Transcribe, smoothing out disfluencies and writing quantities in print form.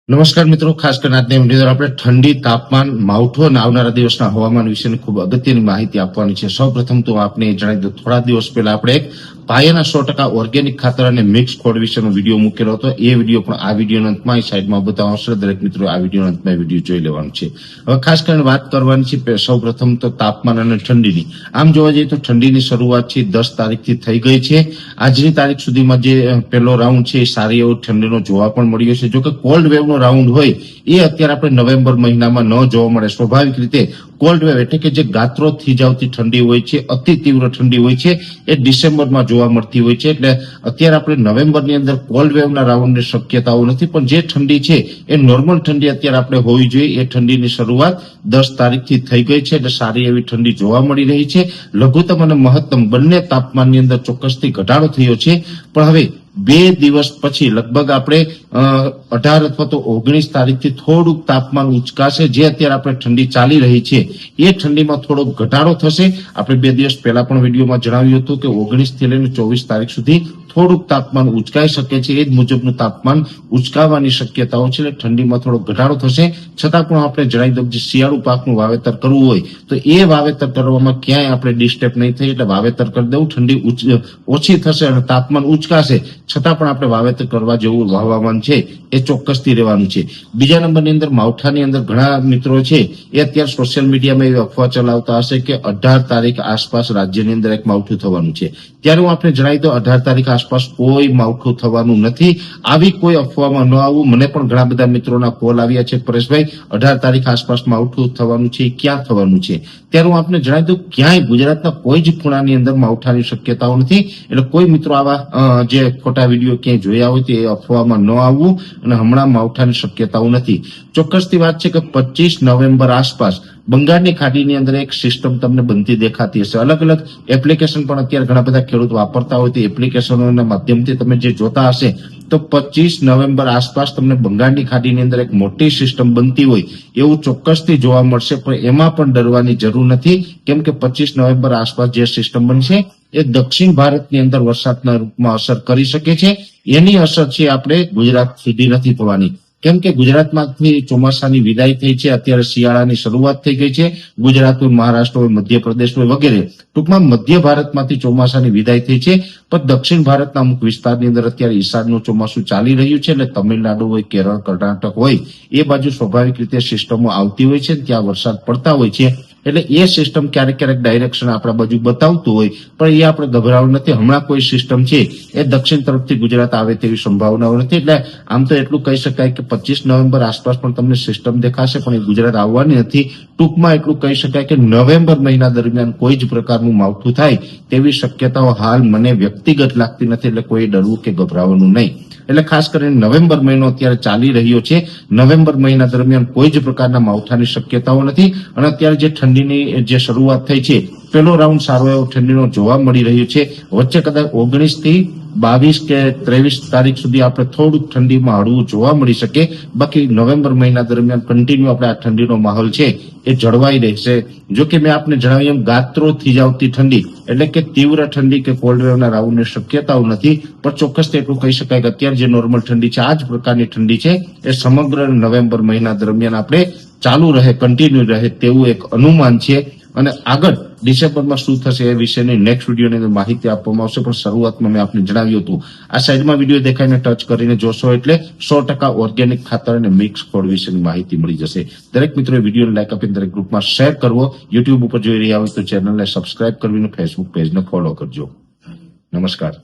નમસ્કાર મિત્રો, ખાસ કરીને આજની વિડીયો આપણે ઠંડી, તાપમાન, માવઠું અને આવનારા દિવસના હવામાન વિશેની ખૂબ અગત્યની માહિતી આપવાની છે. સૌપ્રથમ તો આપને જણાવી દઉં, થોડા દિવસ પહેલા આપણે એક પાયાના 100% ઓર્ગેનિક ખાતર અને મિક્સ ખોળ વિશેનો વિડીયો મૂકેલો હતો. એ વિડીયો પણ આ વિડીયોના અંતમાં સાઈડમાં બતાવવાનો છે. દરેક મિત્રો આ વિડીયોના અંતમાં વિડીયો જોઈ લેવાનું છે. હવે ખાસ કરીને વાત કરવાની છે સૌપ્રથમ તો તાપમાન અને ઠંડીની. આમ જોવા જઈએ તો ઠંડીની શરૂઆત છે 10 તારીખથી થઈ ગઈ છે. આજની તારીખ સુધીમાં જે પહેલો રાઉન્ડ છે એ સારી એવો ઠંડીનો જોવા પણ મળ્યો છે. જોકે કોલ્ડ વેવનો રાઉન્ડ હોય એ અત્યારે આપણે નવેમ્બર મહિનામાં ન જોવા મળે. સ્વાભાવિક રીતે કોલ્ડ વેવ એટલે કે જે ગાત્રો થીજાવતી ઠંડી હોય છે, અતિ તીવ્ર ઠંડી હોય છે, એ ડિસેમ્બરમાં જોવા મળતી હોય છે. એટલે અત્યારે આપણે નવેમ્બરની અંદર કોલ્ડ વેવના રાઉન્ડની શક્યતાઓ નથી, પણ જે ઠંડી છે એ નોર્મલ ઠંડી અત્યારે આપણે હોવી જોઈએ. એ ઠંડીની શરૂઆત 10 તારીખથી થઈ ગઈ છે. એટલે સારી એવી ઠંડી જોવા મળી રહી છે. લઘુત્તમ અને મહત્તમ બંને તાપમાનની અંદર ચોક્કસથી ઘટાડો થયો છે. પણ હવે 2 દિવસ પછી લગભગ આપણે 18 અથવા તો 19 તારીખથી થોડુંક તાપમાન ઉચકાશે. જે અત્યારે આપણે ઠંડી ચાલી રહી છે એ ઠંડીમાં થોડો ઘટાડો થશે. આપણે 2 દિવસ પહેલા પણ વિડીયોમાં જણાવ્યું હતું કે 19 થી લઈને 24 તારીખ સુધી થોડુંક તાપમાન ઉચકાઈ શકે છે. એ જ મુજબનું તાપમાન ઉચકાવાની શક્યતાઓ છે. એટલે ઠંડીમાં થોડો ઘટાડો થશે. છતાં પણ આપણે જણાવી દઉં, જે શિયાળુ પાકનું વાવેતર કરવું હોય તો એ વાવેતર કરવામાં ક્યાંય આપણે ડિસ્ટર્બ નહીં થઈ. એટલે વાવેતર કરી દેવું. ઠંડી ઓછી થશે અને તાપમાન ઉચકાશે, છતાં પણ આપણે વાવેતર કરવા જેવું હવામાન છે એ ચોક્કસથી રહેવાનું છે. બીજા નંબરની અંદર માવઠાની અંદર ઘણા મિત્રો છે એ અત્યારે સોશિયલ મીડિયામાં એવી અફવા ચલાવતા હશે કે 18 તારીખ આસપાસ રાજ્યની અંદર એક માવઠું થવાનું છે. ત્યારે હું આપણે જણાવી દઉં, 18 તારીખ આસપાસ કોઈ માવઠું થવાનું નથી. આવી કોઈ અફવામાં ન આવવું. મને પણ ઘણા બધા મિત્રોના કોલ આવ્યા છે, પરેશભાઈ 18 તારીખ આસપાસ માવઠું થવાનું છે, ક્યાં થવાનું છે? ત્યારે હું આપને જણાવી દઉં, ક્યાંય ગુજરાતના કોઈ જ ખૂણાની અંદર માવઠાની શક્યતાઓ નથી. એટલે કોઈ મિત્રો આવા જે ખોટા વિડીયો ક્યાંય જોયા હોય તો એ અફવામાં ન આવવું. અને હમણાં માવઠાની શક્યતાઓ નથી. ચોક્કસથી વાત છે કે 25 નવેમ્બર આસપાસ બંગાળની ખાડીની અંદર એક સિસ્ટમ તમને બનતી દેખાતી હશે. અલગ અલગ એપ્લિકેશન પણ અત્યારે ઘણા બધા ખેડૂત વાપરતા હોય તો એપ્લિકેશનોના માધ્યમથી તમે જે જોતા હશે તો 25 નવેમ્બર આસપાસ તમને બંગાળની ખાડીની અંદર એક મોટી સિસ્ટમ બનતી હોય એવું ચોક્કસથી જોવા મળશે. પણ એમાં પણ ડરવાની જરૂર નથી, કેમ કે 25 નવેમ્બર આસપાસ જે સિસ્ટમ બનશે એ દક્ષિણ ભારતની અંદર વરસાદના રૂપમાં અસર કરી શકે છે. એની અસર છે આપણે ગુજરાત સુધી નથી થવાની, કેમ કે ગુજરાતમાંથી ચોમાસાની વિદાય થઈ છે. અત્યારે શિયાળાની શરૂઆત થઈ ગઈ છે. ગુજરાત હોય, મહારાષ્ટ્ર હોય, મધ્યપ્રદેશ હોય વગેરે, ટૂંકમાં મધ્ય ભારતમાંથી ચોમાસાની વિદાય થઈ છે. પણ દક્ષિણ ભારતના અમુક વિસ્તારની અંદર અત્યારે ઈશાનનું ચોમાસું ચાલી રહ્યું છે. એટલે તમિલનાડુ હોય, કેરળ, કર્ણાટક હોય એ બાજુ સ્વાભાવિક રીતે સિસ્ટમો આવતી હોય છે, ત્યાં વરસાદ પડતા હોય છે. એટલે એ સિસ્ટમ ક્યારેક ક્યારેક ડાયરેક્શન આપણા બાજુ બતાવતું હોય, પણ એ આપણે ગભરાવું નથી. હમણાં કોઈ સિસ્ટમ છે એ દક્ષિણ તરફથી ગુજરાત આવે તેવી સંભાવનાઓ નથી. એટલે આમ તો એટલું કહી શકાય કે 25 નવેમ્બર આસપાસ પણ તમને સિસ્ટમ દેખાશે, પણ એ ગુજરાત આવવાની નથી. ટૂંકમાં એટલું કહી શકાય કે નવેમ્બર મહિના દરમિયાન કોઈ જ પ્રકારનું માવઠું થાય તેવી શક્યતાઓ હાલ મને વ્યક્તિગત લાગતી નથી. એટલે કોઈ ડરવું કે ગભરાવાનું નહીં. એટલે ખાસ કરીને નવેમ્બર મહિનો અત્યારે ચાલી રહ્યો છે. નવેમ્બર મહિના દરમિયાન કોઈ જ પ્રકારના માવઠાની શક્યતાઓ નથી. અને અત્યારે જે ઠંડીની જે શરૂઆત થઈ છે, પહેલો રાઉન્ડ સારો એવો ઠંડીનો જોવા મળી રહ્યો છે. વચ્ચે કદાચ 19 થી 22 કે 23 તારીખ સુધી આપણે થોડુંક ઠંડીમાં હળવું જોવા મળી શકે. બાકી નવેમ્બર મહિના દરમિયાન કન્ટિન્યુ આપણે આ ઠંડીનો માહોલ છે એ જળવાઈ રહેશે. જો કે મેં આપને જણાવ્યું એમ ગાત્રો થીજાવતી ઠંડી એટલે કે તીવ્ર ઠંડી કે કોલ્ડ વેવના રાઉન્ડની શક્યતાઓ નથી. પણ ચોક્કસ એટલું કહી શકાય કે અત્યારે જે નોર્મલ ઠંડી છે, આ જ પ્રકારની ઠંડી છે એ સમગ્ર નવેમ્બર મહિના દરમિયાન આપણે ચાલુ રહે, કન્ટિન્યુ રહે તેવું એક અનુમાન છે. અને આગળ ડિસેમ્બરમાં શું થશે એ વિશેની નેક્સ્ટ વિડીયોની અંદર માહિતી આપવામાં આવશે. પણ શરૂઆતમાં મેં આપને જણાવ્યું હતું, આ સાઈડમાં વિડીયો દેખાઈને ટચ કરીને જોશો એટલે 100% ઓર્ગેનિક ખાતર અને મિક્સ ખોળ વિશેની માહિતી મળી જશે. દરેક મિત્રોએ વિડીયોને લાઈક આપીને દરેક ગ્રુપમાં શેર કરવો. યુટ્યુબ ઉપર જોઈ રહ્યા હોય તો ચેનલને સબસ્ક્રાઇબ કરવીને ફેસબુક પેજને ફોલો કરજો. નમસ્કાર.